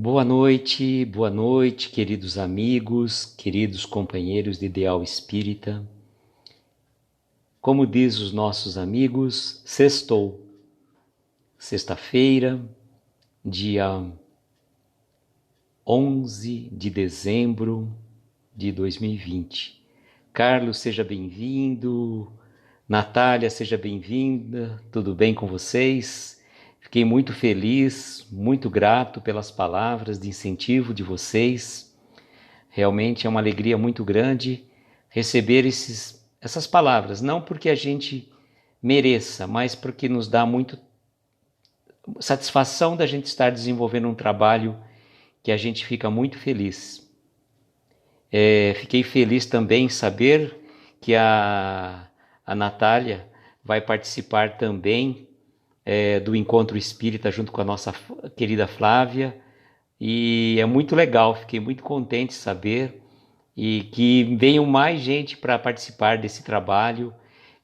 Boa noite, queridos amigos, queridos companheiros de Ideal Espírita. Como diz os nossos amigos, sextou. Sexta-feira, dia 11 de dezembro de 2020. Carlos, seja bem-vindo. Natália, seja bem-vinda. Tudo bem com vocês? Fiquei muito feliz, muito grato pelas palavras de incentivo de vocês. Realmente é uma alegria muito grande receber essas palavras, não porque a gente mereça, mas porque nos dá muito satisfação da gente estar desenvolvendo um trabalho que a gente fica muito feliz. Fiquei feliz também em saber que a Natália vai participar também do Encontro Espírita junto com a nossa querida Flávia, e é muito legal, fiquei muito contente de saber e que venham mais gente para participar desse trabalho,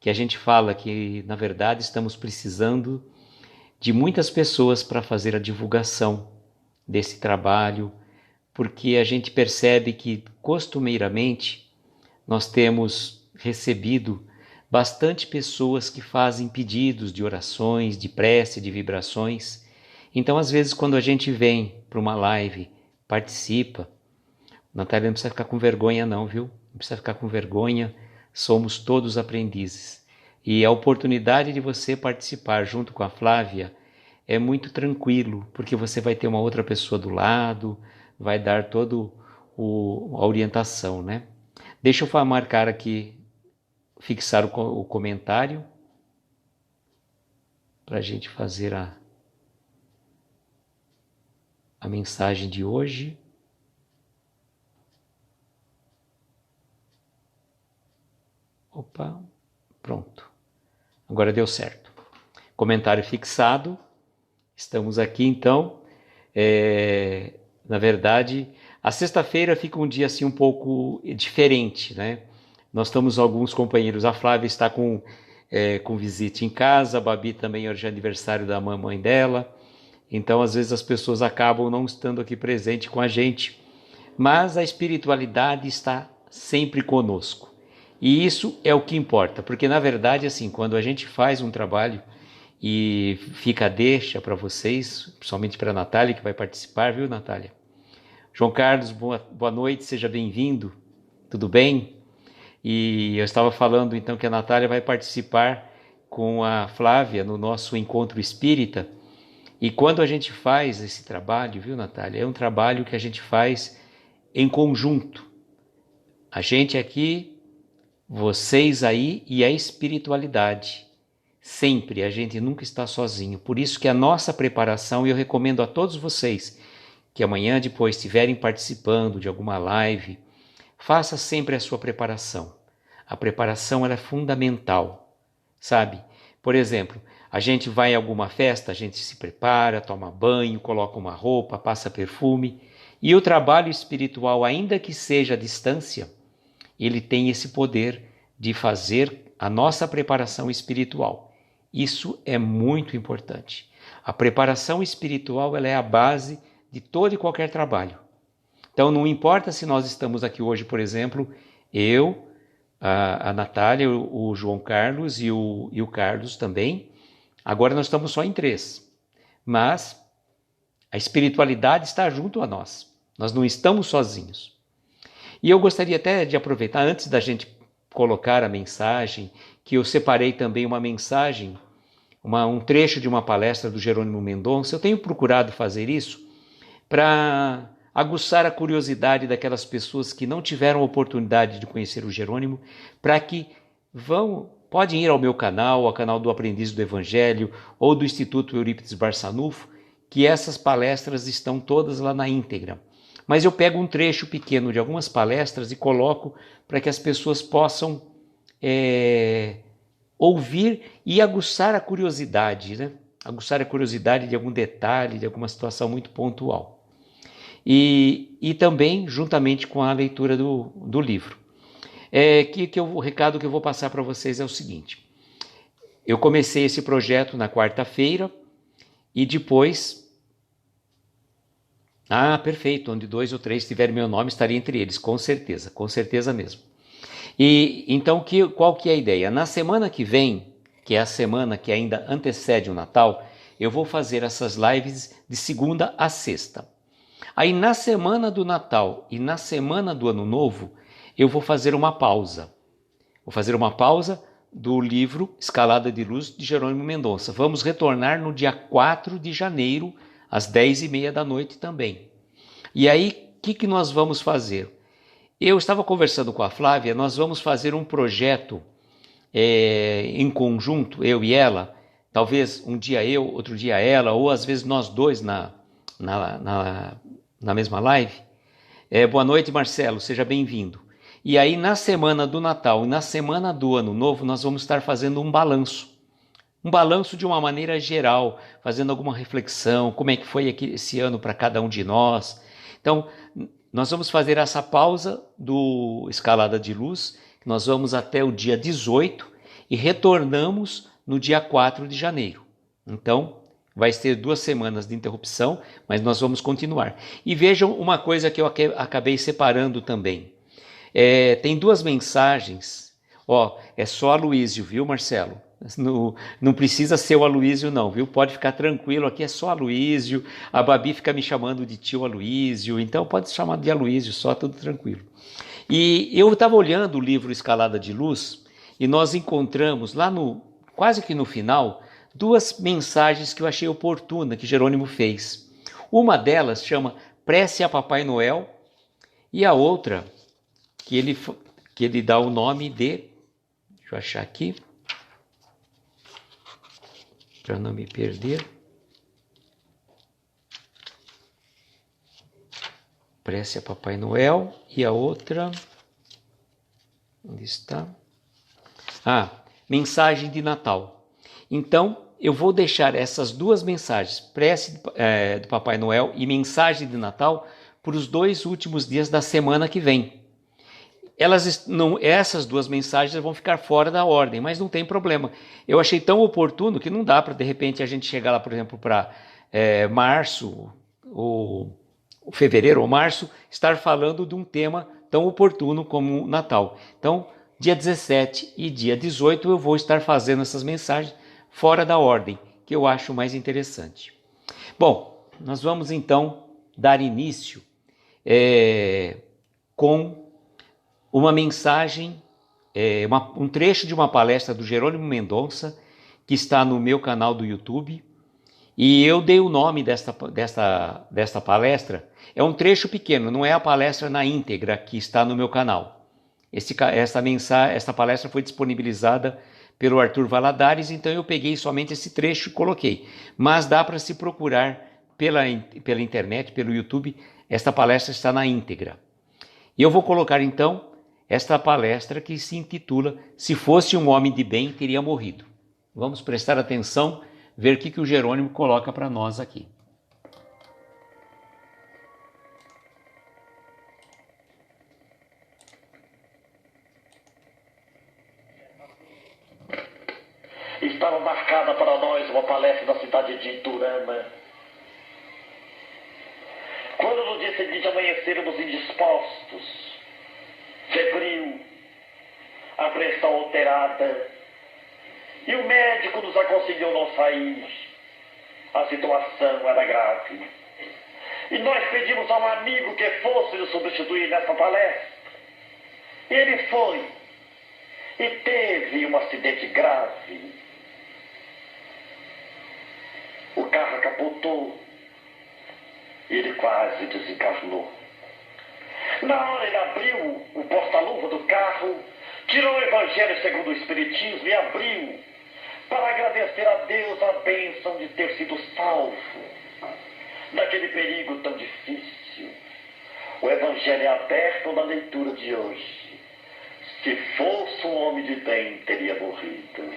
que a gente fala que, na verdade, estamos precisando de muitas pessoas para fazer a divulgação desse trabalho, porque a gente percebe que, costumeiramente, nós temos recebido bastante pessoas que fazem pedidos de orações, de prece, de vibrações. Então, às vezes, quando a gente vem para uma live, participa, Natália, não precisa ficar com vergonha não, viu? Não precisa ficar com vergonha, somos todos aprendizes. E a oportunidade de você participar junto com a Flávia é muito tranquilo, porque você vai ter uma outra pessoa do lado, vai dar toda a orientação, né? Deixa eu marcar aqui, fixar o comentário, para a gente fazer a mensagem de hoje. Opa, pronto. Agora deu certo. Comentário fixado. Estamos aqui então. Na verdade, a sexta-feira fica um dia assim um pouco diferente, né? Nós estamos alguns companheiros. A Flávia está com visita em casa. A Babi também hoje é aniversário da mamãe dela. Então, às vezes as pessoas acabam não estando aqui presente com a gente. Mas a espiritualidade está sempre conosco. E isso é o que importa, porque na verdade, assim, quando a gente faz um trabalho e fica a deixa para vocês, principalmente para a Natália, que vai participar, viu, Natália? João Carlos, boa noite, seja bem-vindo, tudo bem? E eu estava falando então que a Natália vai participar com a Flávia no nosso encontro espírita. E quando a gente faz esse trabalho, viu, Natália? É um trabalho que a gente faz em conjunto. A gente aqui, vocês aí e a espiritualidade. Sempre, a gente nunca está sozinho. Por isso que a nossa preparação, e eu recomendo a todos vocês que amanhã depois estiverem participando de alguma live, faça sempre a sua preparação. A preparação ela é fundamental, sabe? Por exemplo, a gente vai em alguma festa, a gente se prepara, toma banho, coloca uma roupa, passa perfume, e o trabalho espiritual, ainda que seja à distância, ele tem esse poder de fazer a nossa preparação espiritual. Isso é muito importante. A preparação espiritual ela é a base de todo e qualquer trabalho. Então não importa se nós estamos aqui hoje, por exemplo, eu, a Natália, o João Carlos e o Carlos também. Agora nós estamos só em 3. Mas a espiritualidade está junto a nós. Nós não estamos sozinhos. E eu gostaria até de aproveitar, antes da gente colocar a mensagem, que eu separei também uma mensagem, um trecho de uma palestra do Jerônimo Mendonça. Eu tenho procurado fazer isso para aguçar a curiosidade daquelas pessoas que não tiveram oportunidade de conhecer o Jerônimo, para que podem ir ao meu canal, ao canal do Aprendiz do Evangelho ou do Instituto Eurípides Barçanufo, que essas palestras estão todas lá na íntegra. Mas eu pego um trecho pequeno de algumas palestras e coloco para que as pessoas possam ouvir e aguçar a curiosidade, né? Aguçar a curiosidade de algum detalhe, de alguma situação muito pontual. E também juntamente com a leitura do livro. O recado que eu vou passar para vocês é o seguinte. Eu comecei esse projeto na quarta-feira e depois Ah, perfeito. Onde 2 ou 3 tiverem meu nome, estaria entre eles, com certeza mesmo. E então qual que é a ideia? Na semana que vem, que é a semana que ainda antecede o Natal, eu vou fazer essas lives de segunda a sexta. Aí na semana do Natal e na semana do Ano Novo, eu vou fazer uma pausa. Vou fazer uma pausa do livro Escalada de Luz de Jerônimo Mendonça. Vamos retornar no dia 4 de janeiro, às 10h30 da noite também. E aí, o que nós vamos fazer? Eu estava conversando com a Flávia, nós vamos fazer um projeto em conjunto, eu e ela, talvez um dia eu, outro dia ela, ou às vezes nós dois na, na, na mesma live. Boa noite, Marcelo, seja bem-vindo. E aí, na semana do Natal e na semana do Ano Novo, nós vamos estar fazendo um balanço. Um balanço de uma maneira geral, fazendo alguma reflexão, como é que foi esse ano para cada um de nós. Então, nós vamos fazer essa pausa do Escalada de Luz, nós vamos até o dia 18 e retornamos no dia 4 de janeiro. Então, vai ter 2 semanas de interrupção, mas nós vamos continuar. E vejam uma coisa que eu acabei separando também. Tem 2 mensagens. É só Aloísio, viu, Marcelo? Não precisa ser o Aloísio não, viu? Pode ficar tranquilo, aqui é só Aloísio. A Babi fica me chamando de tio Aloísio, então pode se chamar de Aloísio, só tudo tranquilo. E eu estava olhando o livro Escalada de Luz e nós encontramos lá quase que no final, 2 mensagens que eu achei oportuna que Jerônimo fez. Uma delas chama Prece a Papai Noel e a outra que ele dá o nome de, deixa eu achar aqui, para não me perder. Prece a Papai Noel e a outra, onde está? Mensagem de Natal. Então, eu vou deixar essas 2 mensagens, prece do Papai Noel e mensagem de Natal, para os 2 últimos dias da semana que vem. Essas 2 mensagens vão ficar fora da ordem, mas não tem problema. Eu achei tão oportuno que não dá para, de repente, a gente chegar lá, por exemplo, para março, ou fevereiro ou março, estar falando de um tema tão oportuno como o Natal. Então, dia 17 e dia 18 eu vou estar fazendo essas mensagens fora da ordem, que eu acho mais interessante. Bom, nós vamos então dar início com uma mensagem, um trecho de uma palestra do Jerônimo Mendonça, que está no meu canal do YouTube, e eu dei o nome desta palestra. É um trecho pequeno, não é a palestra na íntegra que está no meu canal. Esta palestra foi disponibilizada pelo Arthur Valadares, então eu peguei somente esse trecho e coloquei. Mas dá para se procurar pela internet, pelo YouTube, esta palestra está na íntegra. E eu vou colocar então esta palestra que se intitula Se Fosse um Homem de Bem, Teria Morrido. Vamos prestar atenção, ver o que o Jerônimo coloca para nós aqui. Estava marcada para nós uma palestra na cidade de Iturama. Quando no dia seguinte amanhecermos indispostos, febril, a pressão alterada, e o médico nos aconselhou não sair, a situação era grave. E nós pedimos a um amigo que fosse nos substituir nessa palestra. Ele foi e teve um acidente grave. O carro capotou e ele quase desencarnou. Na hora ele abriu o porta-luva do carro, tirou o Evangelho segundo o Espiritismo e abriu para agradecer a Deus a bênção de ter sido salvo daquele perigo tão difícil. O Evangelho é aberto na leitura de hoje. Se fosse um homem de bem, teria morrido.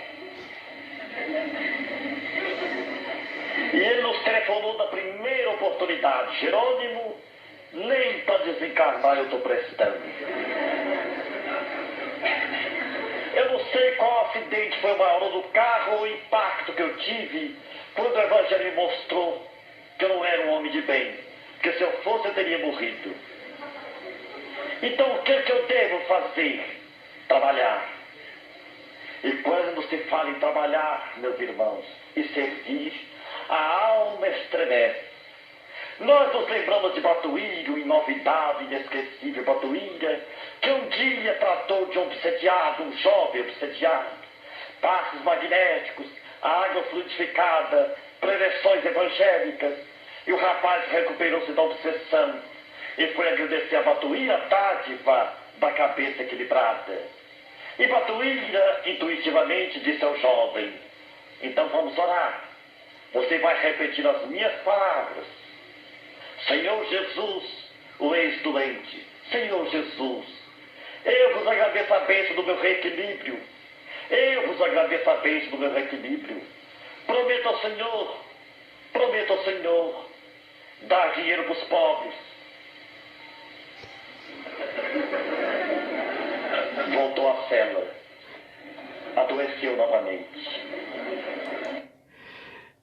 E ele nos telefonou na primeira oportunidade. Jerônimo, nem para desencarnar eu estou prestando. Eu não sei qual acidente foi o maior do carro ou o impacto que eu tive quando o Evangelho me mostrou que eu não era um homem de bem, que que se eu fosse eu teria morrido. Então o que eu devo fazer? Trabalhar. E quando se fala em trabalhar, meus irmãos, e servir, a alma estremece. Nós nos lembramos de Batuíra, o inovidável, inesquecível Batuíra, que um dia tratou de um obsediado, um jovem obsediado, passos magnéticos, água fluidificada, prevenções evangélicas, e o rapaz recuperou-se da obsessão e foi agradecer a Batuíra a dádiva da cabeça equilibrada. E Batuíra intuitivamente disse ao jovem: então vamos orar. Você vai repetir as minhas palavras. Senhor Jesus, o ex-doente, Senhor Jesus, eu vos agradeço a bênção do meu reequilíbrio. Eu vos agradeço a bênção do meu reequilíbrio. Prometo ao Senhor, dar dinheiro para os pobres. Voltou à cela. Adoeceu novamente.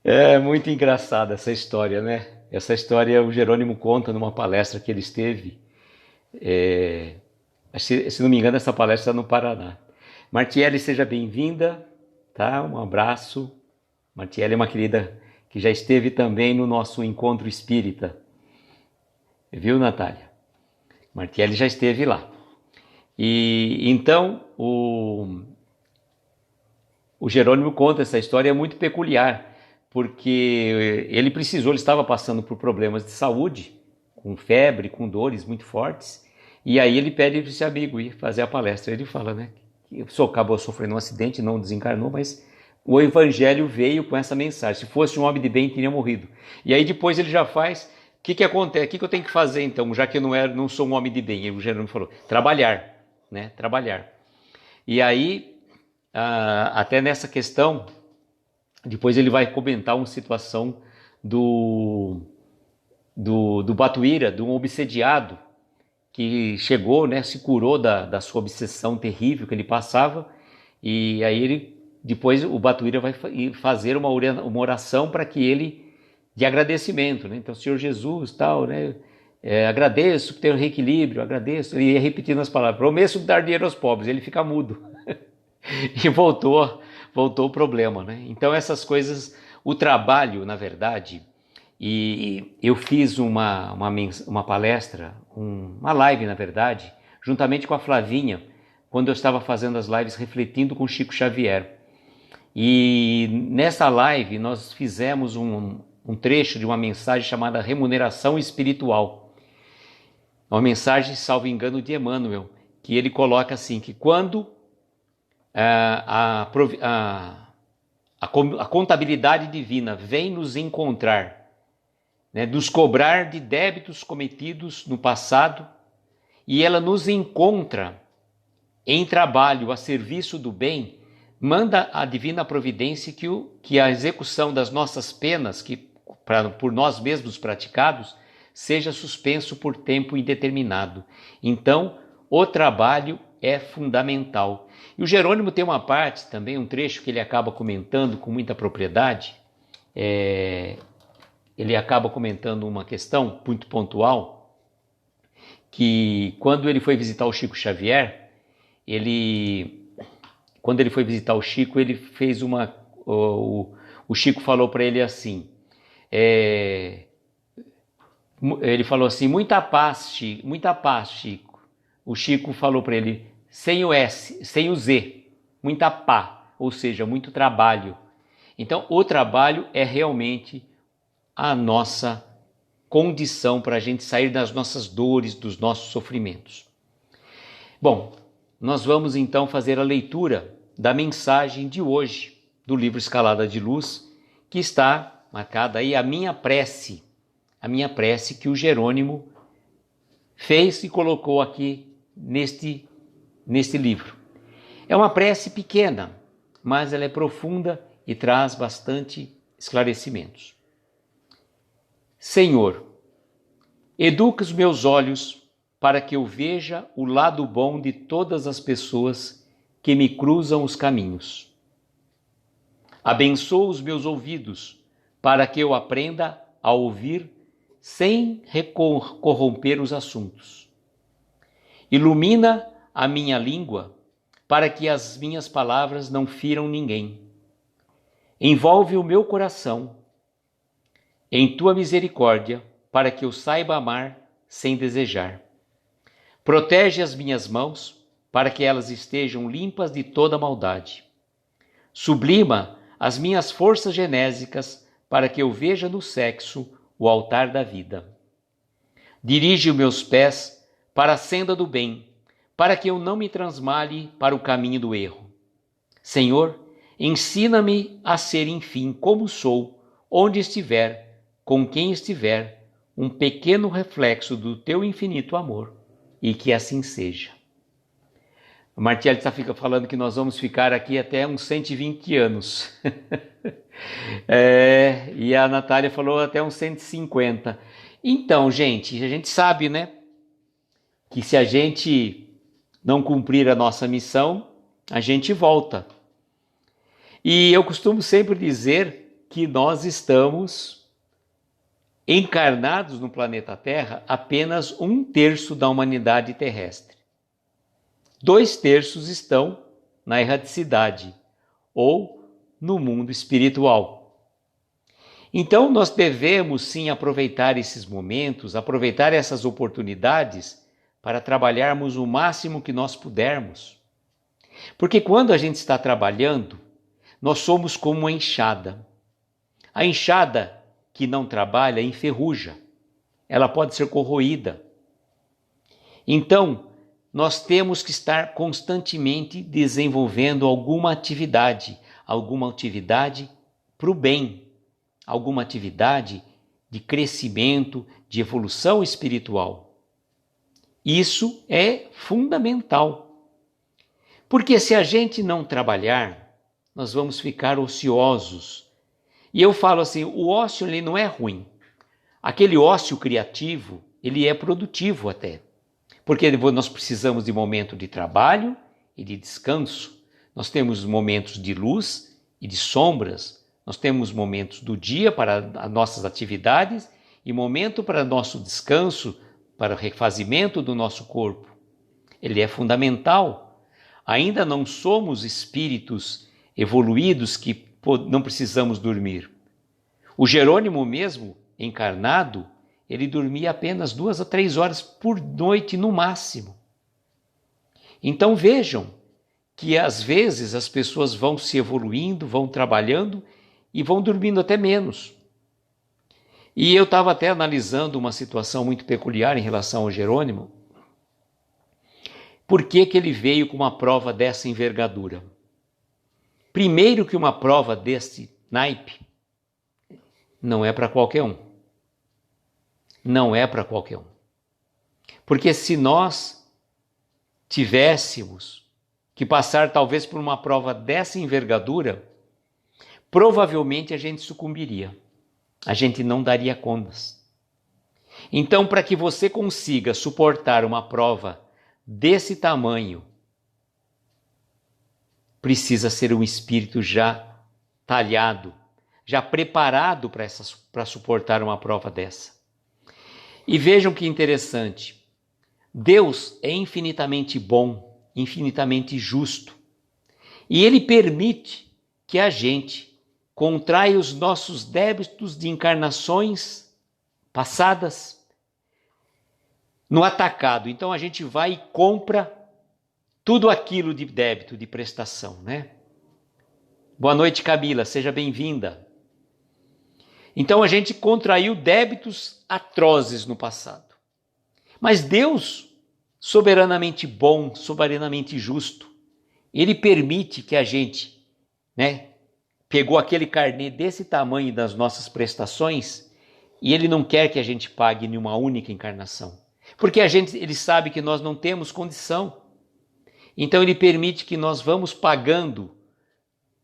É muito engraçada essa história, né? Essa história o Jerônimo conta numa palestra que ele esteve. Se não me engano, essa palestra está no Paraná. Martiele, seja bem-vinda, tá? Um abraço. Martiele é uma querida que já esteve também no nosso encontro espírita. Viu, Natália? Martiele já esteve lá. E então o Jerônimo conta essa história muito peculiar, porque ele estava passando por problemas de saúde, com febre, com dores muito fortes, e aí ele pede para esse amigo ir fazer a palestra. Ele fala, né, que o senhor acabou sofrendo um acidente, não desencarnou, mas o evangelho veio com essa mensagem. Se fosse um homem de bem, teria morrido. E aí depois ele já faz, o que acontece? O que eu tenho que fazer então, já que eu não sou um homem de bem? E o Jerônimo falou, trabalhar. Né, trabalhar. E aí, até nessa questão, depois ele vai comentar uma situação do Batuíra, de um obsediado que chegou, né, se curou da sua obsessão terrível que ele passava, e aí depois o Batuíra vai fazer uma oração para que ele, de agradecimento, né? Então, Senhor Jesus, tal, né? Agradeço que tem um reequilíbrio, agradeço, e ia repetindo as palavras, prometo dar dinheiro aos pobres, ele fica mudo. E voltou o problema, né? Então essas coisas, o trabalho, na verdade, e eu fiz uma palestra, uma live, na verdade, juntamente com a Flavinha, quando eu estava fazendo as lives refletindo com Chico Xavier. E nessa live nós fizemos um trecho de uma mensagem chamada Remuneração Espiritual. Uma mensagem, salvo engano, de Emmanuel, que ele coloca assim, que quando a contabilidade divina vem nos encontrar, né, nos cobrar de débitos cometidos no passado, e ela nos encontra em trabalho a serviço do bem, manda a divina providência que a execução das nossas penas, por nós mesmos praticados, seja suspenso por tempo indeterminado. Então, o trabalho é fundamental. E o Jerônimo tem uma parte, também um trecho que ele acaba comentando com muita propriedade. Ele acaba comentando uma questão muito pontual, que quando ele foi visitar o Chico Xavier, quando ele foi visitar o Chico, ele fez o Chico falou para ele assim, ele falou assim, muita paz, Chico. O Chico falou para ele, sem o S, sem o Z, muita pá, ou seja, muito trabalho. Então, o trabalho é realmente a nossa condição para a gente sair das nossas dores, dos nossos sofrimentos. Bom, nós vamos então fazer a leitura da mensagem de hoje, do livro Escalada de Luz, que está marcada aí a minha prece que o Jerônimo fez e colocou aqui neste livro. É uma prece pequena, mas ela é profunda e traz bastante esclarecimentos. Senhor, educa os meus olhos para que eu veja o lado bom de todas as pessoas que me cruzam os caminhos. Abençoa os meus ouvidos para que eu aprenda a ouvir sem corromper os assuntos. Ilumina a minha língua, para que as minhas palavras não firam ninguém. Envolve o meu coração em tua misericórdia, para que eu saiba amar sem desejar. Protege as minhas mãos, para que elas estejam limpas de toda maldade. Sublima as minhas forças genésicas, para que eu veja no sexo o altar da vida. Dirige os meus pés para a senda do bem, para que eu não me transmale para o caminho do erro. Senhor, ensina-me a ser, enfim, como sou, onde estiver, com quem estiver, um pequeno reflexo do teu infinito amor, e que assim seja. O Martielli fica falando que nós vamos ficar aqui até uns 120 anos. E a Natália falou até uns 150. Então, gente, a gente sabe, né, que se a gente não cumprir a nossa missão, a gente volta. E eu costumo sempre dizer que nós estamos encarnados no planeta Terra apenas 1/3 da humanidade terrestre. 2/3 estão na erraticidade ou no mundo espiritual. Então nós devemos sim aproveitar esses momentos, aproveitar essas oportunidades para trabalharmos o máximo que nós pudermos. Porque quando a gente está trabalhando, nós somos como uma enxada. A enxada que não trabalha enferruja, ela pode ser corroída. Então, nós temos que estar constantemente desenvolvendo alguma atividade para o bem, alguma atividade de crescimento, de evolução espiritual. Isso é fundamental. Porque se a gente não trabalhar, nós vamos ficar ociosos. E eu falo assim, o ócio ele não é ruim. Aquele ócio criativo, ele é produtivo até. Porque nós precisamos de momento de trabalho e de descanso. Nós temos momentos de luz e de sombras. Nós temos momentos do dia para as nossas atividades e momento para nosso descanso, para o refazimento do nosso corpo. Ele é fundamental. Ainda não somos espíritos evoluídos que não precisamos dormir. O Jerônimo mesmo, encarnado, ele dormia apenas 2 a 3 horas por noite no máximo. Então vejam que às vezes as pessoas vão se evoluindo, vão trabalhando e vão dormindo até menos. E eu estava até analisando uma situação muito peculiar em relação ao Jerônimo. Por que ele veio com uma prova dessa envergadura? Primeiro que uma prova desse naipe não é para qualquer um. Não é para qualquer um. Porque se nós tivéssemos que passar talvez por uma prova dessa envergadura, provavelmente a gente sucumbiria. A gente não daria contas. Então, para que você consiga suportar uma prova desse tamanho, precisa ser um espírito já talhado, já preparado para suportar uma prova dessa. E vejam que interessante, Deus é infinitamente bom, infinitamente justo, e Ele permite que a gente contraia os nossos débitos de encarnações passadas no atacado. Então a gente vai e compra tudo aquilo de débito, de prestação, né? Boa noite, Camila, seja bem-vinda. Então a gente contraiu débitos atrozes no passado. Mas Deus, soberanamente bom, soberanamente justo, Ele permite que a gente, pegou aquele carnê desse tamanho das nossas prestações e Ele não quer que a gente pague em uma única encarnação. Porque Ele sabe que nós não temos condição. Então Ele permite que nós vamos pagando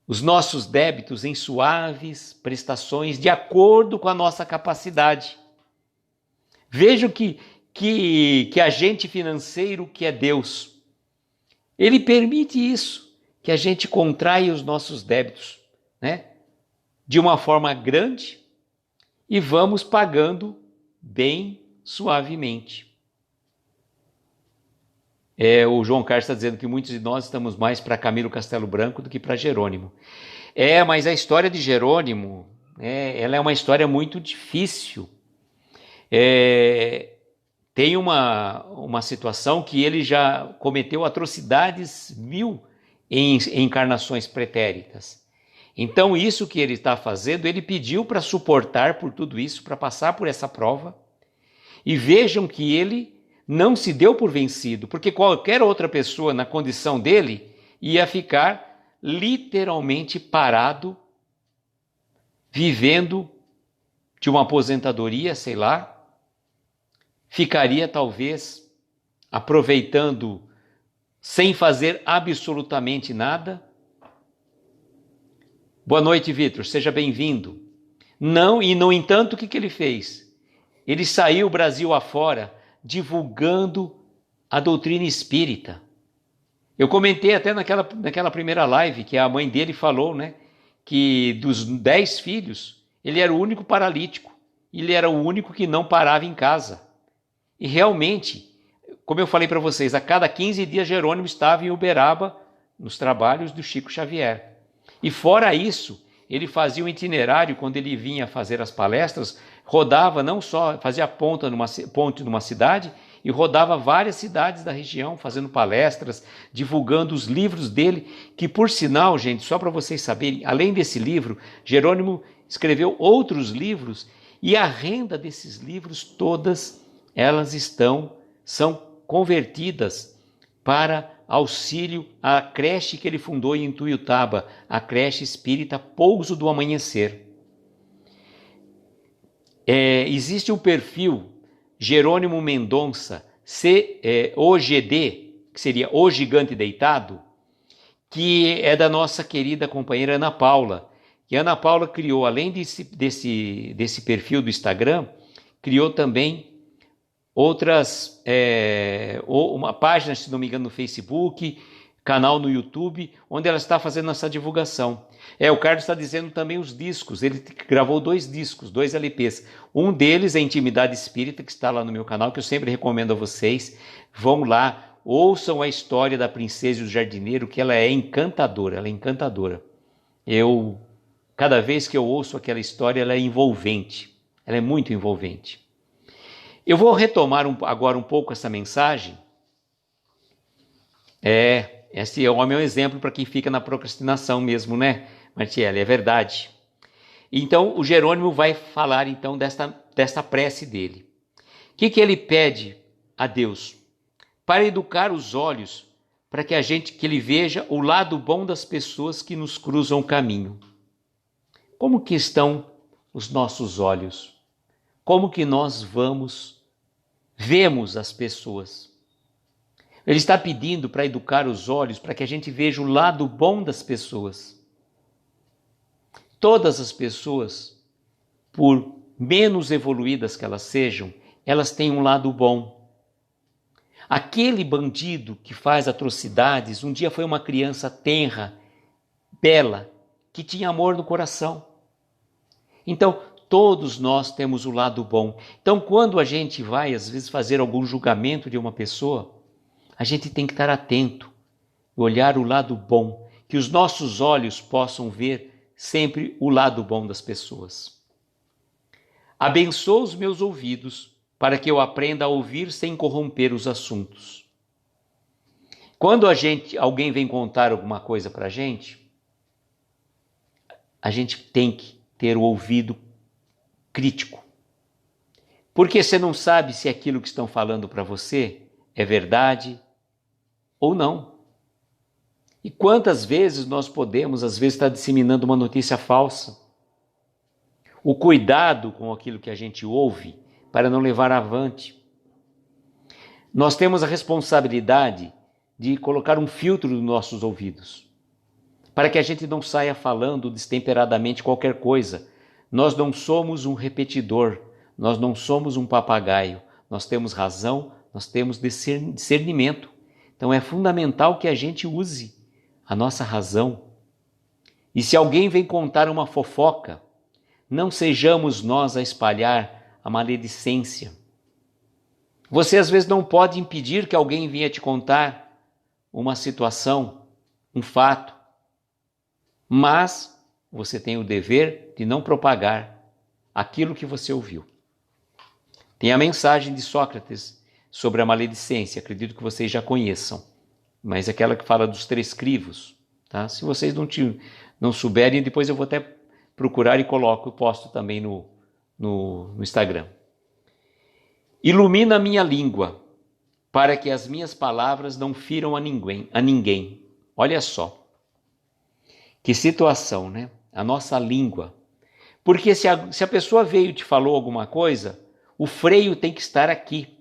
os nossos débitos em suaves prestações de acordo com a nossa capacidade. Vejam que agente financeiro que é Deus. Ele permite isso, que a gente contraia os nossos débitos, de uma forma grande e vamos pagando bem suavemente. O João Carlos está dizendo que muitos de nós estamos mais para Camilo Castelo Branco do que para Jerônimo. Mas a história de Jerônimo, ela é uma história muito difícil. Tem uma situação que ele já cometeu atrocidades 1000 em encarnações pretéritas. Então isso que ele está fazendo, ele pediu para suportar por tudo isso, para passar por essa prova. E vejam que ele não se deu por vencido, porque qualquer outra pessoa na condição dele ia ficar literalmente parado, vivendo de uma aposentadoria, sei lá, ficaria talvez aproveitando sem fazer absolutamente nada. Boa noite, Vitor, seja bem-vindo. Não, e no entanto, o que ele fez? Ele saiu Brasil afora divulgando a doutrina espírita. Eu comentei até naquela primeira live que a mãe dele falou, né, que dos 10 filhos, ele era o único paralítico. Ele era o único que não parava em casa. E realmente, como eu falei para vocês, a cada 15 dias Jerônimo estava em Uberaba, nos trabalhos do Chico Xavier. E fora isso, ele fazia um itinerário, quando ele vinha fazer as palestras, rodava não só, fazia ponte numa cidade, e rodava várias cidades da região, fazendo palestras, divulgando os livros dele, que por sinal, gente, só para vocês saberem, além desse livro, Jerônimo escreveu outros livros, e a renda desses livros, todas elas são convertidas para auxílio à creche que ele fundou em Tuiutaba, a creche espírita Pouso do Amanhecer. Existe um perfil Jerônimo Mendonça, OGD, que seria O Gigante Deitado, que é da nossa querida companheira Ana Paula. E Ana Paula criou, além desse perfil do Instagram, criou também outras, uma página, se não me engano, no Facebook, canal no YouTube, onde ela está fazendo essa divulgação. O Carlos está dizendo também os discos, ele gravou 2 discos, 2 LPs. Um deles é Intimidade Espírita, que está lá no meu canal, que eu sempre recomendo a vocês. Vão lá, ouçam a história da Princesa e o Jardineiro, que ela é encantadora, Cada vez que eu ouço aquela história, ela é envolvente, ela é muito envolvente. Eu vou retomar agora um pouco essa mensagem. Esse homem é um exemplo para quem fica na procrastinação mesmo, né, Martielli? É verdade. Então, o Jerônimo vai falar então desta prece dele. O que ele pede a Deus? Para educar os olhos, para que ele veja o lado bom das pessoas que nos cruzam o caminho. Como que estão os nossos olhos? Como que nós vemos as pessoas? Ele está pedindo para educar os olhos, para que a gente veja o lado bom das pessoas. Todas as pessoas, por menos evoluídas que elas sejam, elas têm um lado bom. Aquele bandido que faz atrocidades, um dia foi uma criança tenra, bela, que tinha amor no coração. Então, todos nós temos o lado bom. Então, quando a gente vai, às vezes, fazer algum julgamento de uma pessoa, a gente tem que estar atento, olhar o lado bom, que os nossos olhos possam ver sempre o lado bom das pessoas. Abençoa os meus ouvidos, para que eu aprenda a ouvir sem corromper os assuntos. Quando alguém vem contar alguma coisa para a gente tem que ter o ouvido crítico. Porque você não sabe se aquilo que estão falando para você é verdade ou não. E quantas vezes nós podemos, às vezes, estar disseminando uma notícia falsa? O cuidado com aquilo que a gente ouve para não levar avante. Nós temos a responsabilidade de colocar um filtro nos nossos ouvidos, para que a gente não saia falando destemperadamente qualquer coisa. Nós não somos um repetidor, nós não somos um papagaio, nós temos razão, nós temos discernimento. Então é fundamental que a gente use a nossa razão. E se alguém vem contar uma fofoca, não sejamos nós a espalhar a maledicência. Você às vezes não pode impedir que alguém venha te contar uma situação, um fato, mas você tem o dever de não propagar aquilo que você ouviu. Tem a mensagem de Sócrates sobre a maledicência, acredito que vocês já conheçam, mas é aquela que fala dos 3 crivos. Tá? Se vocês não souberem, depois eu vou até procurar e posto também no Instagram. Ilumina a minha língua, para que as minhas palavras não firam a ninguém. Olha só, que situação, né? A nossa língua. Porque se a pessoa veio e te falou alguma coisa, o freio tem que estar aqui.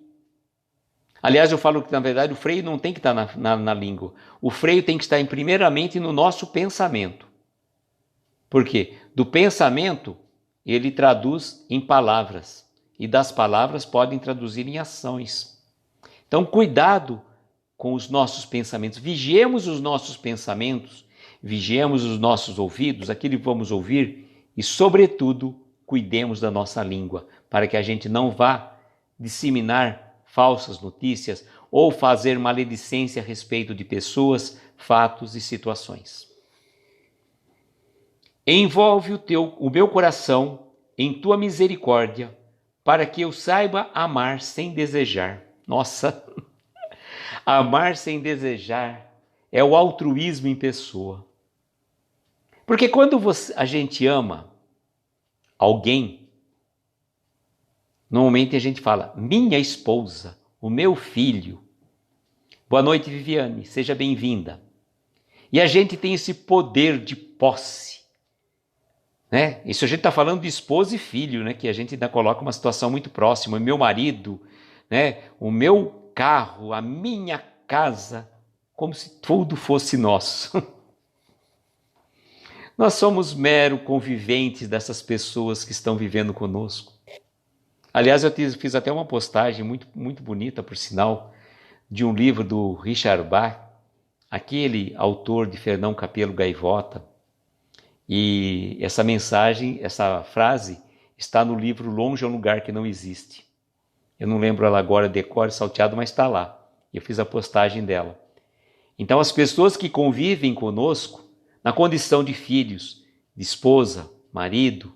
Aliás, eu falo que, na verdade, o freio não tem que estar na língua. O freio tem que estar, primeiramente, no nosso pensamento. Por quê? Do pensamento, ele traduz em palavras. E das palavras podem traduzir em ações. Então, cuidado com os nossos pensamentos. Vigiemos os nossos pensamentos, vigiemos os nossos ouvidos, aquilo que vamos ouvir, e, sobretudo, cuidemos da nossa língua, para que a gente não vá disseminar falsas notícias ou fazer maledicência a respeito de pessoas, fatos e situações. Envolve o meu coração em tua misericórdia, para que eu saiba amar sem desejar. Nossa, amar sem desejar é o altruísmo em pessoa. Porque quando a gente ama alguém, normalmente a gente fala, minha esposa, o meu filho. Boa noite, Viviane, seja bem-vinda. E a gente tem esse poder de posse, né? Isso a gente está falando de esposa e filho, né? Que a gente ainda coloca uma situação muito próxima. Meu marido, né? O meu carro, a minha casa, como se tudo fosse nosso. Nós somos mero conviventes dessas pessoas que estão vivendo conosco. Aliás, eu fiz até uma postagem muito, muito bonita, por sinal, de um livro do Richard Bach, aquele autor de Fernão Capelo Gaivota. E essa mensagem, essa frase, está no livro Longe é um Lugar que Não Existe. Eu não lembro ela agora de cor salteado, mas está lá. Eu fiz a postagem dela. Então, as pessoas que convivem conosco, na condição de filhos, de esposa, marido,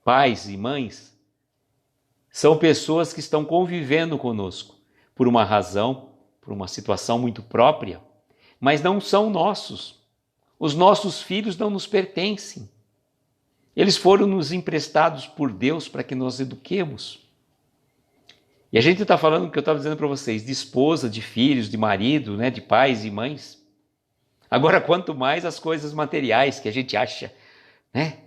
pais e mães, são pessoas que estão convivendo conosco por uma razão, por uma situação muito própria, mas não são nossos. Os nossos filhos não nos pertencem. Eles foram nos emprestados por Deus para que nós eduquemos. E a gente está falando, o que eu estava dizendo para vocês, de esposa, de filhos, de marido, né, de pais e mães. Agora, quanto mais as coisas materiais que a gente acha, né?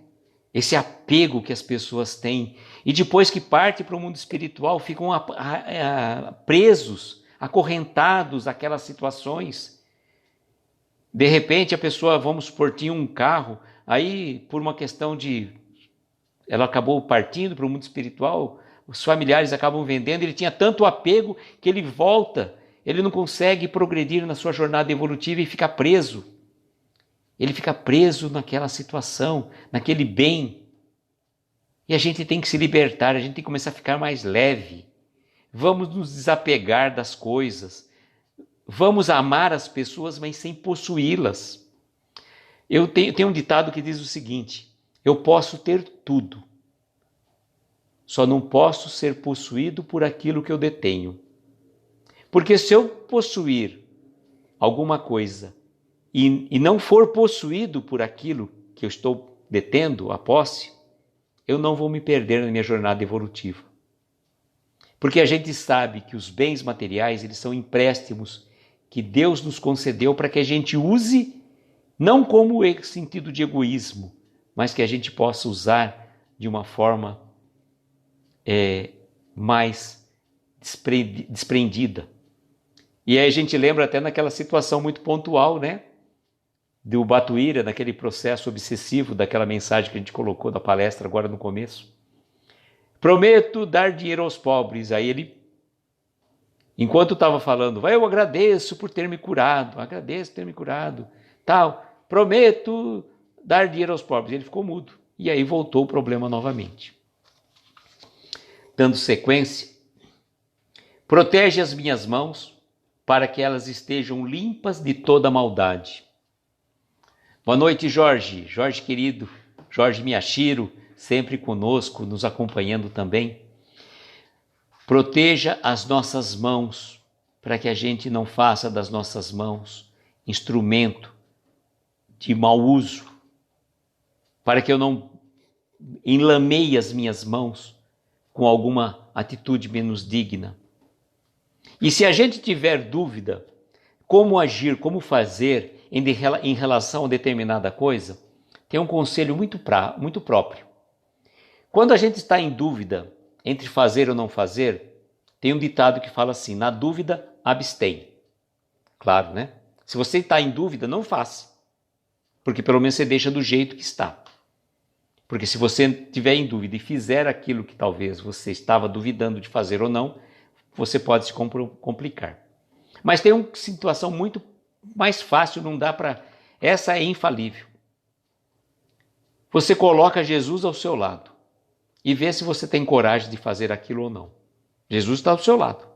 Esse apego que as pessoas têm. E depois que parte para o mundo espiritual, ficam presos, acorrentados àquelas situações. De repente a pessoa, vamos supor, tinha um carro, aí por uma questão ela acabou partindo para o mundo espiritual, os familiares acabam vendendo, ele tinha tanto apego que ele volta, ele não consegue progredir na sua jornada evolutiva e fica preso. Ele fica preso naquela situação, naquele bem. E a gente tem que se libertar, a gente tem que começar a ficar mais leve. Vamos nos desapegar das coisas. Vamos amar as pessoas, mas sem possuí-las. Eu tenho um ditado que diz o seguinte, eu posso ter tudo, só não posso ser possuído por aquilo que eu detenho. Porque se eu possuir alguma coisa e não for possuído por aquilo que eu estou detendo, a posse, eu não vou me perder na minha jornada evolutiva. Porque a gente sabe que os bens materiais, eles são empréstimos que Deus nos concedeu para que a gente use, não como sentido de egoísmo, mas que a gente possa usar de uma forma mais desprendida. E aí a gente lembra até naquela situação muito pontual, né? Do Batuíra, naquele processo obsessivo, daquela mensagem que a gente colocou da palestra agora no começo. Prometo dar dinheiro aos pobres. Aí ele, enquanto estava falando, eu agradeço por ter me curado, agradeço por ter me curado, tal, prometo dar dinheiro aos pobres. Ele ficou mudo. E aí voltou o problema novamente. dando sequência. Protege as minhas mãos para que elas estejam limpas de toda maldade. Boa noite, Jorge. Jorge querido, Jorge Miyashiro, sempre conosco, nos acompanhando também. Proteja as nossas mãos para que a gente não faça das nossas mãos instrumento de mau uso, para que eu não enlameie as minhas mãos com alguma atitude menos digna. E se a gente tiver dúvida como agir, como fazer em relação a determinada coisa, tem um conselho muito próprio. Quando a gente está em dúvida entre fazer ou não fazer, tem um ditado que fala assim: na dúvida, abstém. Claro, né? Se você está em dúvida, não faça, porque pelo menos você deixa do jeito que está. Porque se você estiver em dúvida e fizer aquilo que talvez você estava duvidando de fazer ou não, você pode se complicar. Mas tem uma situação muito mais fácil, não dá para... Essa é infalível. Você coloca Jesus ao seu lado e vê se você tem coragem de fazer aquilo ou não. Jesus está ao seu lado.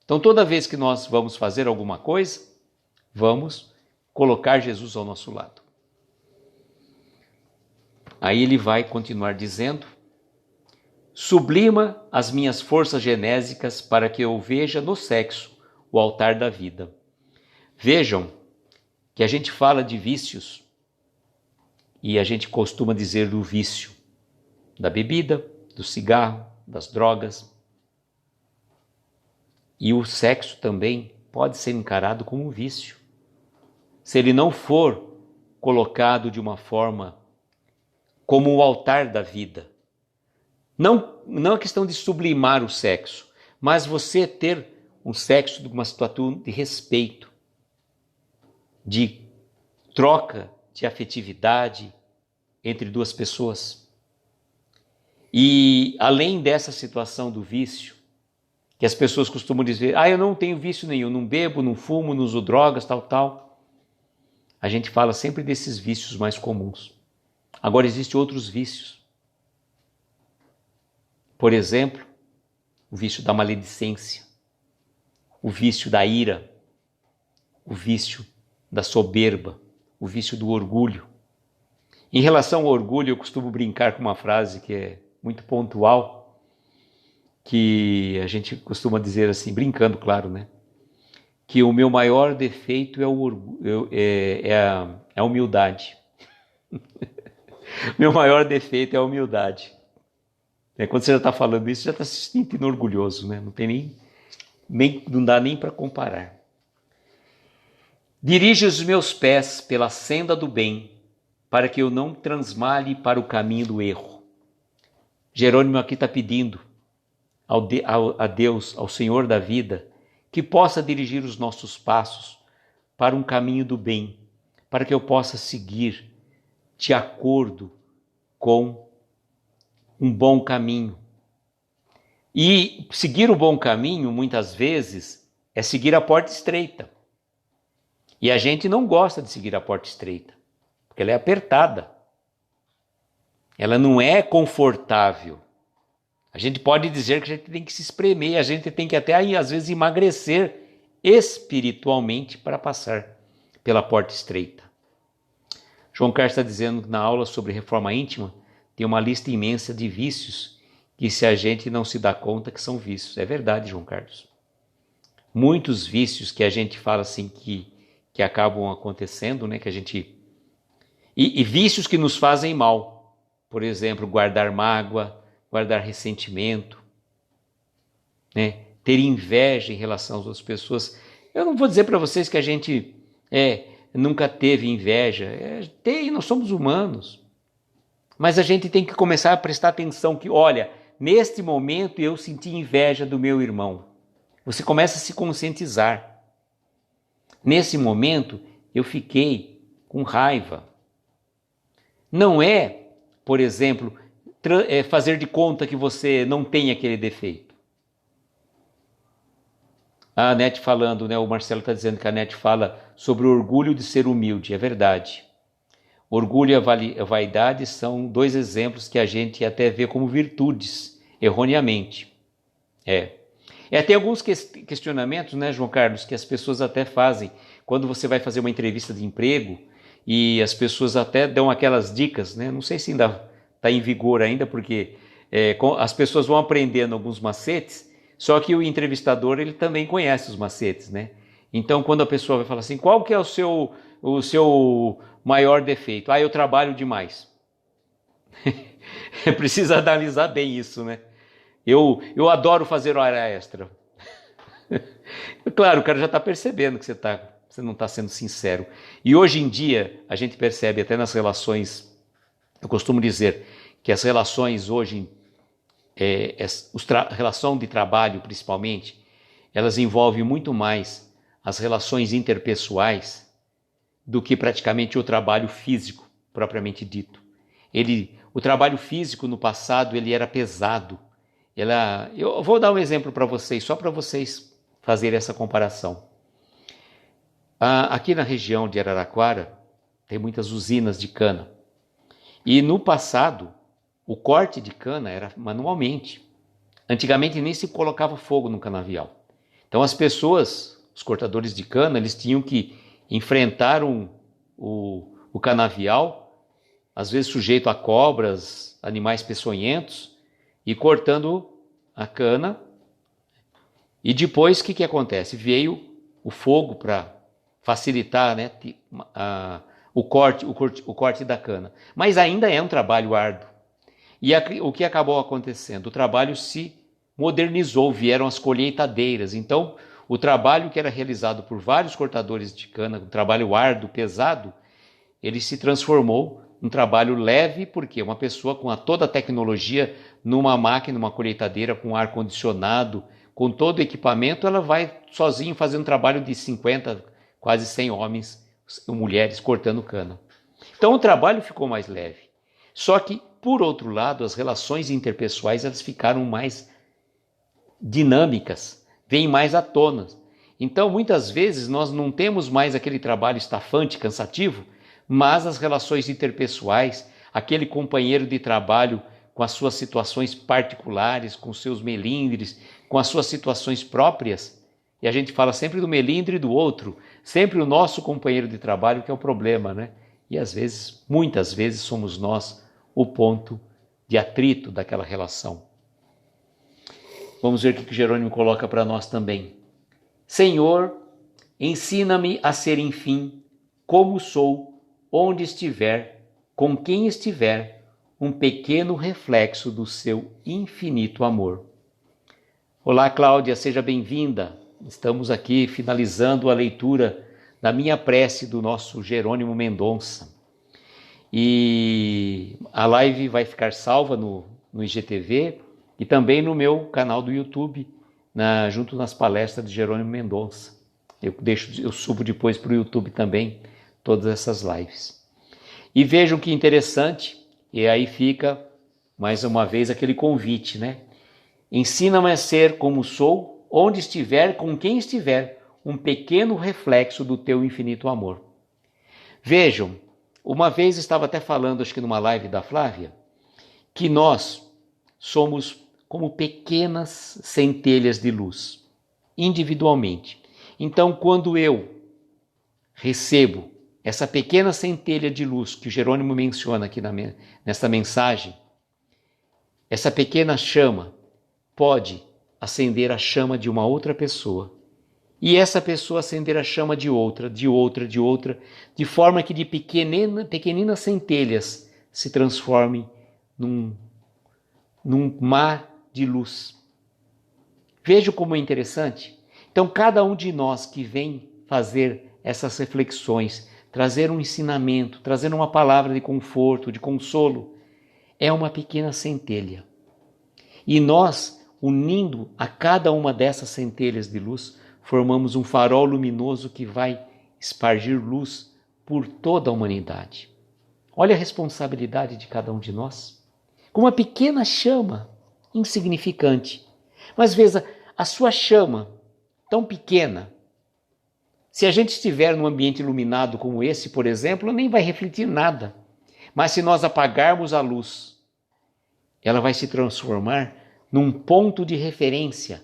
Então toda vez que nós vamos fazer alguma coisa, vamos colocar Jesus ao nosso lado. Aí ele vai continuar dizendo: sublima as minhas forças genésicas para que eu veja no sexo o altar da vida. Vejam que a gente fala de vícios e a gente costuma dizer do vício da bebida, do cigarro, das drogas. E o sexo também pode ser encarado como um vício. Se ele não for colocado de uma forma como o altar da vida. Não é questão de sublimar o sexo, mas você ter um sexo de uma situação de respeito, de troca de afetividade entre duas pessoas. E além dessa situação do vício, que as pessoas costumam dizer: eu não tenho vício nenhum, não bebo, não fumo, não uso drogas, tal. A gente fala sempre desses vícios mais comuns. Agora existem outros vícios. Por exemplo, o vício da maledicência, o vício da ira, o vício da soberba, o vício do orgulho. Em relação ao orgulho, eu costumo brincar com uma frase que é muito pontual, que a gente costuma dizer assim, brincando, claro, né? Que o meu maior defeito é a humildade. Meu maior defeito é a humildade. Quando você já está falando isso, já está se sentindo orgulhoso, né? Não tem não dá nem para comparar. Dirige os meus pés pela senda do bem, para que eu não transmale para o caminho do erro. Jerônimo aqui está pedindo a Deus, ao Senhor da vida, que possa dirigir os nossos passos para um caminho do bem, para que eu possa seguir de acordo com um bom caminho. E seguir o bom caminho, muitas vezes, é seguir a porta estreita. E a gente não gosta de seguir a porta estreita, porque ela é apertada. Ela não é confortável. A gente pode dizer que a gente tem que se espremer, a gente tem que até, às vezes, emagrecer espiritualmente para passar pela porta estreita. João Carlos está dizendo que na aula sobre reforma íntima tem uma lista imensa de vícios que se a gente não se dá conta que são vícios. É verdade, João Carlos. Muitos vícios que a gente fala assim que acabam acontecendo, né? Que a gente... E vícios que nos fazem mal. Por exemplo, guardar mágoa, guardar ressentimento, né? Ter inveja em relação às outras pessoas. Eu não vou dizer para vocês que a gente nunca teve inveja. Nós somos humanos. Mas a gente tem que começar a prestar atenção que, olha, neste momento eu senti inveja do meu irmão. Você começa a se conscientizar. Nesse momento eu fiquei com raiva. Não é, por exemplo, fazer de conta que você não tem aquele defeito. A Nete falando, né? O Marcelo está dizendo que a Nete fala sobre o orgulho de ser humilde. É verdade. Orgulho e a vaidade são dois exemplos que a gente até vê como virtudes, erroneamente. Tem alguns questionamentos, né, João Carlos, que as pessoas até fazem quando você vai fazer uma entrevista de emprego e as pessoas até dão aquelas dicas, né? Não sei se ainda está em vigor ainda, porque as pessoas vão aprendendo alguns macetes, só que o entrevistador ele também conhece os macetes, né? Então, quando a pessoa vai falar assim, qual que é o seu maior defeito? Eu trabalho demais. Precisa analisar bem isso, né? Eu adoro fazer hora extra. Claro, o cara já está percebendo que você não está sendo sincero. E hoje em dia, a gente percebe até nas relações, eu costumo dizer que as relações hoje, relação de trabalho principalmente, elas envolvem muito mais as relações interpessoais do que praticamente o trabalho físico, propriamente dito. O trabalho físico no passado ele era pesado. Eu vou dar um exemplo para vocês, só para vocês fazerem essa comparação. Aqui na região de Araraquara tem muitas usinas de cana. E no passado, o corte de cana era manualmente. Antigamente nem se colocava fogo no canavial. Então as pessoas, os cortadores de cana, eles tinham que enfrentar o canavial, às vezes sujeito a cobras, animais peçonhentos, e cortando a cana. E depois o que acontece? Veio o fogo para facilitar, né, o corte da cana. Mas ainda é um trabalho árduo. E o que acabou acontecendo? O trabalho se modernizou, vieram as colheitadeiras. Então, o trabalho que era realizado por vários cortadores de cana, um trabalho árduo, pesado, ele se transformou num trabalho leve, porque uma pessoa com toda a tecnologia, numa máquina, numa colheitadeira, com ar-condicionado, com todo o equipamento, ela vai sozinha fazer um trabalho de 50, quase 100 homens e mulheres cortando cana. Então o trabalho ficou mais leve. Só que, por outro lado, as relações interpessoais elas ficaram mais dinâmicas, vêm mais à tona. Então, muitas vezes, nós não temos mais aquele trabalho estafante, cansativo, mas as relações interpessoais, aquele companheiro de trabalho com as suas situações particulares, com seus melindres, com as suas situações próprias, e a gente fala sempre do melindre do outro, sempre o nosso companheiro de trabalho que é o problema, né? E às vezes, muitas vezes, somos nós o ponto de atrito daquela relação. Vamos ver o que Jerônimo coloca para nós também. Senhor, ensina-me a ser, enfim, como sou, onde estiver, com quem estiver, um pequeno reflexo do seu infinito amor. Olá, Cláudia, seja bem-vinda. Estamos aqui finalizando a leitura da minha prece do nosso Jerônimo Mendonça. E a live vai ficar salva no IGTV e também no meu canal do YouTube, junto nas palestras de Jerônimo Mendonça. Eu subo depois para o YouTube também todas essas lives. E vejam que interessante, e aí fica mais uma vez aquele convite, né? Ensina-me a ser como sou, onde estiver, com quem estiver, um pequeno reflexo do teu infinito amor. Vejam, uma vez estava até falando, acho que numa live da Flávia, que nós somos como pequenas centelhas de luz, individualmente. Então, quando eu recebo essa pequena centelha de luz que o Jerônimo menciona aqui nessa mensagem, essa pequena chama pode acender a chama de uma outra pessoa. E essa pessoa acender a chama de outra, de forma que de pequeninas centelhas se transformem num mar de luz. Veja como é interessante. Então, cada um de nós que vem fazer essas reflexões, trazer um ensinamento, trazer uma palavra de conforto, de consolo, é uma pequena centelha. E nós, unindo a cada uma dessas centelhas de luz, formamos um farol luminoso que vai espargir luz por toda a humanidade. Olha a responsabilidade de cada um de nós. Com uma pequena chama, insignificante. Mas veja, a sua chama, tão pequena, se a gente estiver num ambiente iluminado como esse, por exemplo, nem vai refletir nada. Mas se nós apagarmos a luz, ela vai se transformar num ponto de referência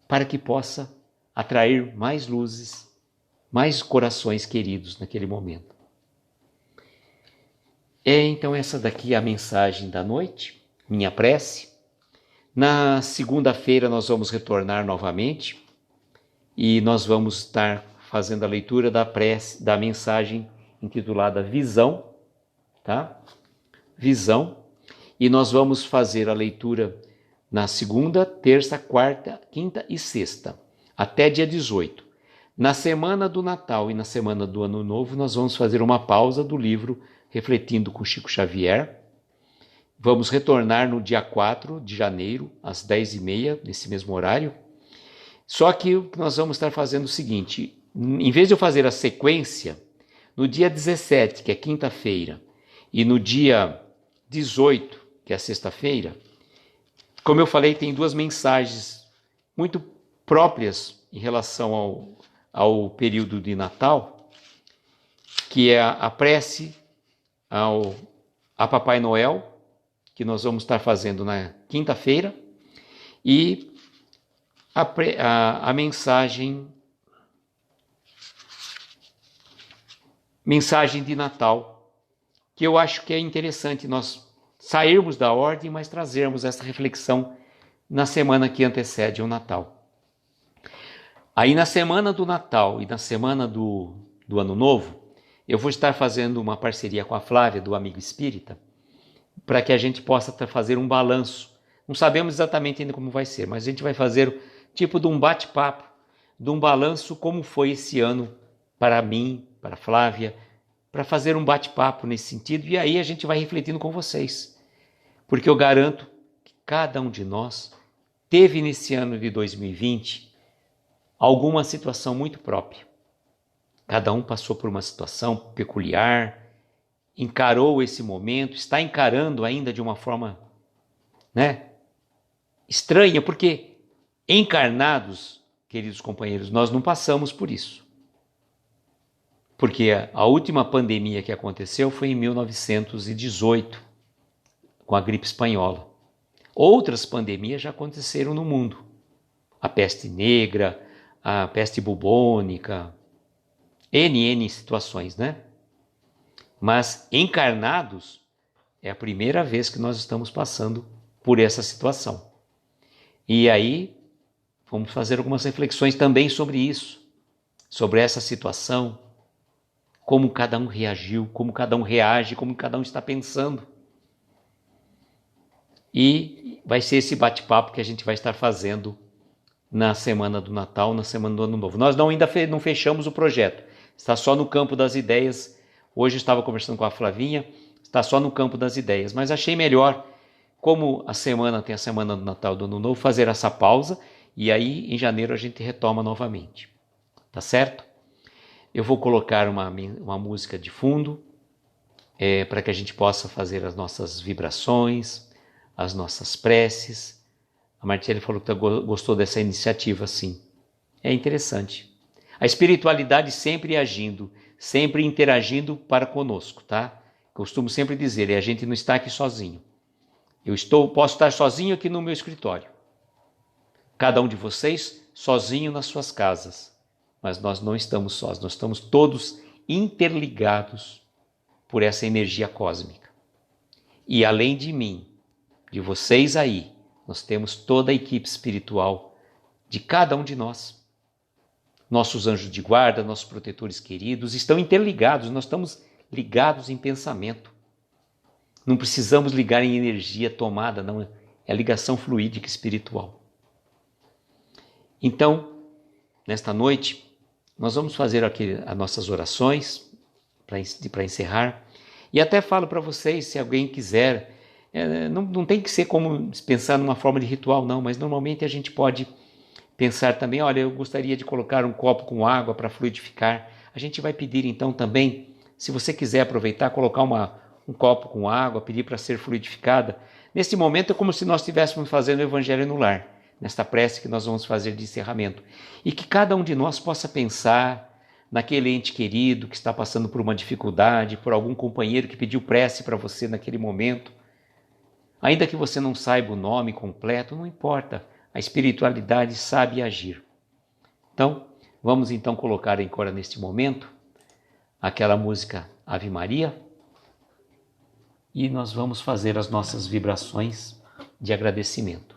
para que possa atrair mais luzes, mais corações queridos naquele momento. Então essa daqui é a mensagem da noite, minha prece. Na segunda-feira nós vamos retornar novamente e nós vamos estar fazendo a leitura da prece, da mensagem intitulada Visão, tá? Visão. E nós vamos fazer a leitura na segunda, terça, quarta, quinta e sexta, até dia 18. Na semana do Natal e na semana do Ano Novo, nós vamos fazer uma pausa do livro Refletindo com Chico Xavier. Vamos retornar no dia 4 de janeiro, às 10h30, nesse mesmo horário. Só que nós vamos estar fazendo o seguinte, em vez de eu fazer a sequência, no dia 17, que é quinta-feira, e no dia 18, que é sexta-feira, como eu falei, tem duas mensagens muito próprias em relação ao período de Natal, que é a prece a Papai Noel, que nós vamos estar fazendo na quinta-feira, e a mensagem de Natal, que eu acho que é interessante nós sairmos da ordem, mas trazermos essa reflexão na semana que antecede o Natal. Aí na semana do Natal e na semana do Ano Novo, eu vou estar fazendo uma parceria com a Flávia, do Amigo Espírita, para que a gente possa fazer um balanço. Não sabemos exatamente ainda como vai ser, mas a gente vai fazer tipo de um bate-papo, de um balanço como foi esse ano para mim, para a Flávia, para fazer um bate-papo nesse sentido, e aí a gente vai refletindo com vocês. Porque eu garanto que cada um de nós teve nesse ano de 2020 alguma situação muito própria. Cada um passou por uma situação peculiar, encarou esse momento, está encarando ainda de uma forma, estranha, porque encarnados, queridos companheiros, nós não passamos por isso. Porque a última pandemia que aconteceu foi em 1918, com a gripe espanhola. Outras pandemias já aconteceram no mundo. A peste negra, a peste bubônica, N situações, Mas encarnados, é a primeira vez que nós estamos passando por essa situação. E aí, vamos fazer algumas reflexões também sobre isso, sobre essa situação, como cada um reagiu, como cada um reage, como cada um está pensando. E vai ser esse bate-papo que a gente vai estar fazendo na semana do Natal, na semana do Ano Novo. Nós ainda não fechamos o projeto, está só no campo das ideias. Hoje eu estava conversando com a Flavinha, está só no campo das ideias, mas achei melhor, como a semana tem a semana do Natal e do Ano Novo, fazer essa pausa e aí em janeiro a gente retoma novamente. Tá certo? Eu vou colocar uma música de fundo para que a gente possa fazer as nossas vibrações, as nossas preces. A Martiele falou que gostou dessa iniciativa, sim. É interessante. A espiritualidade sempre agindo, sempre interagindo para conosco, tá? Costumo sempre dizer, a gente não está aqui sozinho. Posso estar sozinho aqui no meu escritório. Cada um de vocês sozinho nas suas casas. Mas nós não estamos sós, nós estamos todos interligados por essa energia cósmica. E além de mim, de vocês aí, nós temos toda a equipe espiritual de cada um de nós. Nossos anjos de guarda, nossos protetores queridos estão interligados, nós estamos ligados em pensamento. Não precisamos ligar em energia tomada, não, é a ligação fluídica espiritual. Então, nesta noite, nós vamos fazer aqui as nossas orações para encerrar. E até falo para vocês, se alguém quiser, não tem que ser como pensar numa forma de ritual, não, mas normalmente a gente pode pensar também, olha, eu gostaria de colocar um copo com água para fluidificar. A gente vai pedir então também, se você quiser aproveitar, colocar um copo com água, pedir para ser fluidificada. Nesse momento é como se nós estivéssemos fazendo o Evangelho no lar, nesta prece que nós vamos fazer de encerramento. E que cada um de nós possa pensar naquele ente querido que está passando por uma dificuldade, por algum companheiro que pediu prece para você naquele momento. Ainda que você não saiba o nome completo, não importa, a espiritualidade sabe agir. Então, vamos então colocar agora neste momento aquela música Ave Maria e nós vamos fazer as nossas vibrações de agradecimento.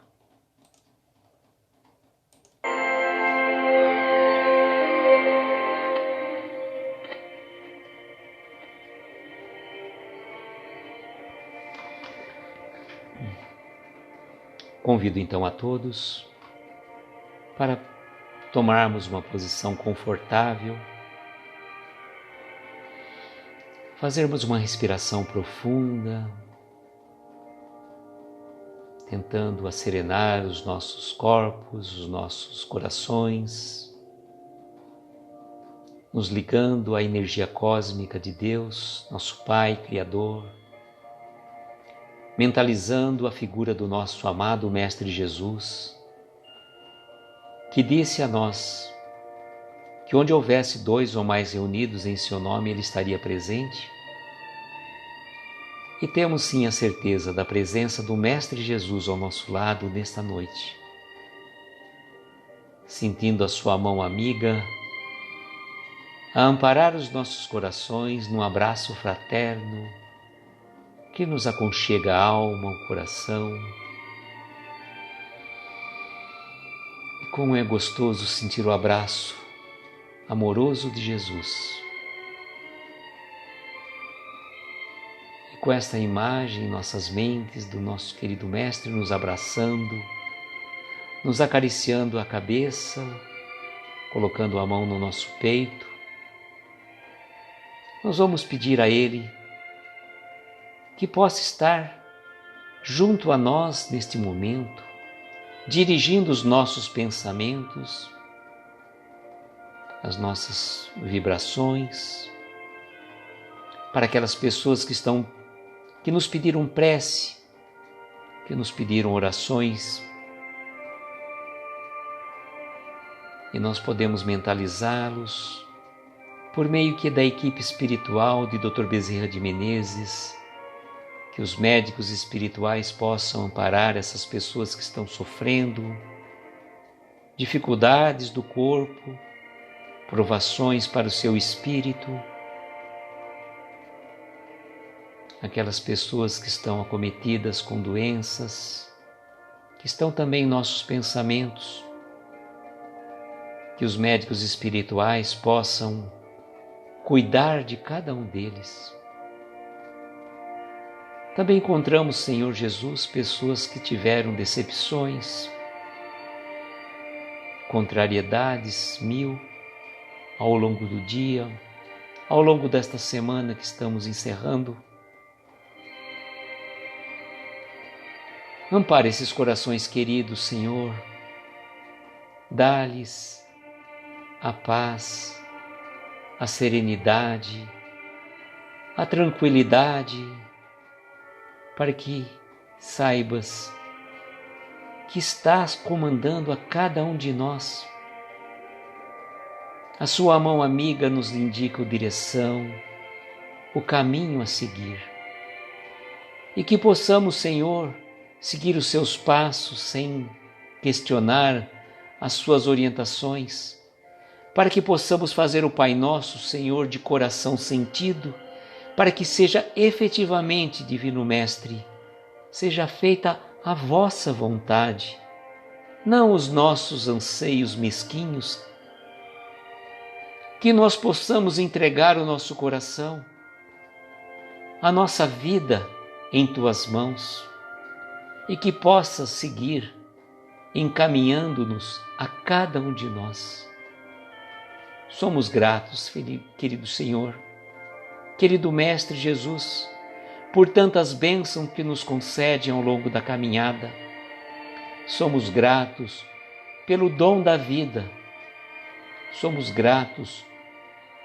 Convido então a todos para tomarmos uma posição confortável, fazermos uma respiração profunda, tentando acerenar os nossos corpos, os nossos corações, nos ligando à energia cósmica de Deus, nosso Pai Criador, mentalizando a figura do nosso amado Mestre Jesus, que disse a nós que onde houvesse 2 ou mais reunidos em seu nome, Ele estaria presente. E temos sim a certeza da presença do Mestre Jesus ao nosso lado nesta noite, sentindo a sua mão amiga a amparar os nossos corações num abraço fraterno que nos aconchega a alma, o coração. E como é gostoso sentir o abraço amoroso de Jesus. E com esta imagem em nossas mentes do nosso querido Mestre nos abraçando, nos acariciando a cabeça, colocando a mão no nosso peito, nós vamos pedir a Ele que possa estar junto a nós neste momento, dirigindo os nossos pensamentos, as nossas vibrações, para aquelas pessoas que nos pediram prece, que nos pediram orações, e nós podemos mentalizá-los por meio da equipe espiritual de Dr. Bezerra de Menezes, que os médicos espirituais possam amparar essas pessoas que estão sofrendo dificuldades do corpo, provações para o seu espírito, aquelas pessoas que estão acometidas com doenças, que estão também em nossos pensamentos, que os médicos espirituais possam cuidar de cada um deles. Também encontramos, Senhor Jesus, pessoas que tiveram decepções, contrariedades 1000 ao longo do dia, ao longo desta semana que estamos encerrando. Ampare esses corações queridos, Senhor. Dá-lhes a paz, a serenidade, a tranquilidade, para que saibas que estás comandando a cada um de nós. A sua mão amiga nos indica a direção, o caminho a seguir. E que possamos, Senhor, seguir os seus passos sem questionar as suas orientações, para que possamos fazer o Pai Nosso, Senhor, de coração sentido, para que seja efetivamente, Divino Mestre, seja feita a vossa vontade, não os nossos anseios mesquinhos, que nós possamos entregar o nosso coração, a nossa vida em Tuas mãos, e que possas seguir encaminhando-nos a cada um de nós. Somos gratos, querido Senhor, querido Mestre Jesus, por tantas bênçãos que nos concedem ao longo da caminhada. Somos gratos pelo dom da vida. Somos gratos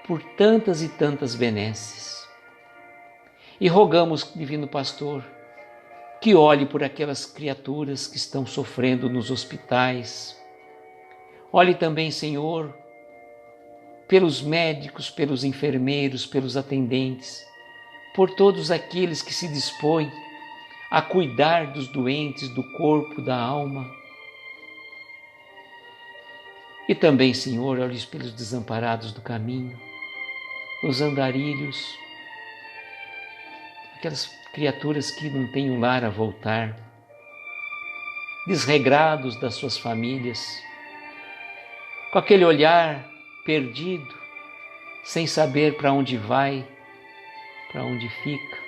por tantas e tantas benesses. E rogamos, Divino Pastor, que olhe por aquelas criaturas que estão sofrendo nos hospitais. Olhe também, Senhor, pelos médicos, pelos enfermeiros, pelos atendentes, por todos aqueles que se dispõem a cuidar dos doentes do corpo, da alma. E também, Senhor, olhe pelos desamparados do caminho, os andarilhos, aquelas criaturas que não têm um lar a voltar, desregrados das suas famílias, com aquele olhar perdido, sem saber para onde vai, para onde fica.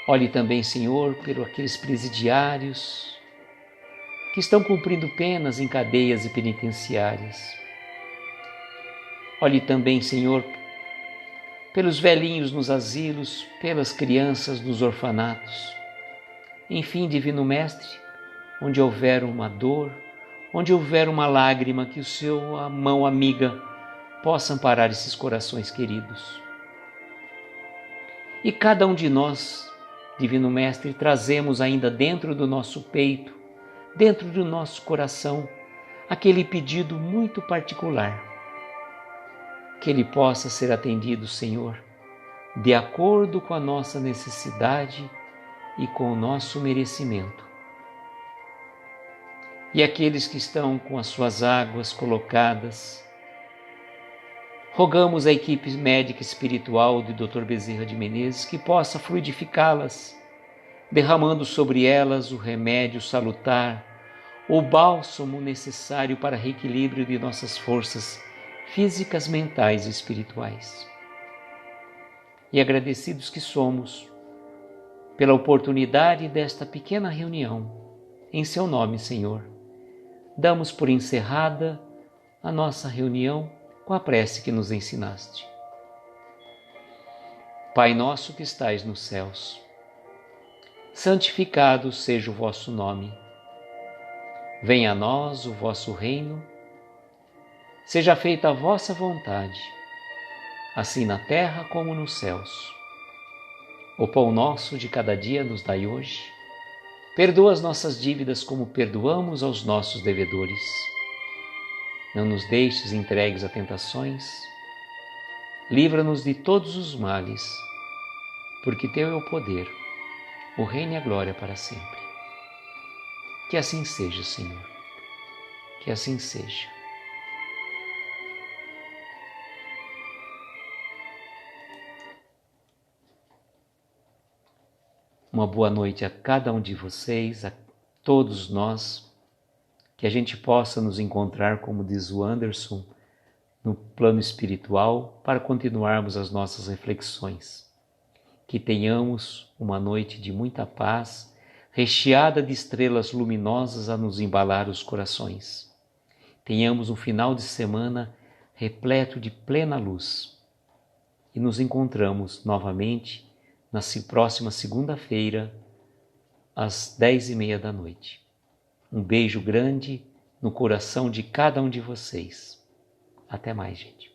Olhe também, Senhor, por aqueles presidiários que estão cumprindo penas em cadeias e penitenciárias. Olhe também, Senhor, pelos velhinhos nos asilos, pelas crianças nos orfanatos. Enfim, Divino Mestre, onde houver uma dor, onde houver uma lágrima, que o seu a mão amiga possa amparar esses corações queridos. E cada um de nós, Divino Mestre, trazemos ainda dentro do nosso peito, dentro do nosso coração, aquele pedido muito particular, que ele possa ser atendido, Senhor, de acordo com a nossa necessidade e com o nosso merecimento. E aqueles que estão com as suas águas colocadas, rogamos à equipe médica espiritual do Dr. Bezerra de Menezes que possa fluidificá-las, derramando sobre elas o remédio salutar, o bálsamo necessário para reequilíbrio de nossas forças físicas, mentais e espirituais. E agradecidos que somos pela oportunidade desta pequena reunião, em seu nome, Senhor, damos por encerrada a nossa reunião com a prece que nos ensinaste. Pai nosso que estais nos céus, santificado seja o vosso nome. Venha a nós o vosso reino, seja feita a vossa vontade, assim na terra como nos céus. O pão nosso de cada dia nos dai hoje. Perdoa as nossas dívidas como perdoamos aos nossos devedores. Não nos deixes entregues a tentações. Livra-nos de todos os males, porque teu é o poder, o reino e a glória para sempre. Que assim seja, Senhor. Que assim seja. Uma boa noite a cada um de vocês, a todos nós, que a gente possa nos encontrar, como diz o Anderson, no plano espiritual, para continuarmos as nossas reflexões. Que tenhamos uma noite de muita paz, recheada de estrelas luminosas a nos embalar os corações. Tenhamos um final de semana repleto de plena luz. E nos encontramos novamente na próxima segunda-feira, às 10h30 da noite. Um beijo grande no coração de cada um de vocês. Até mais, gente.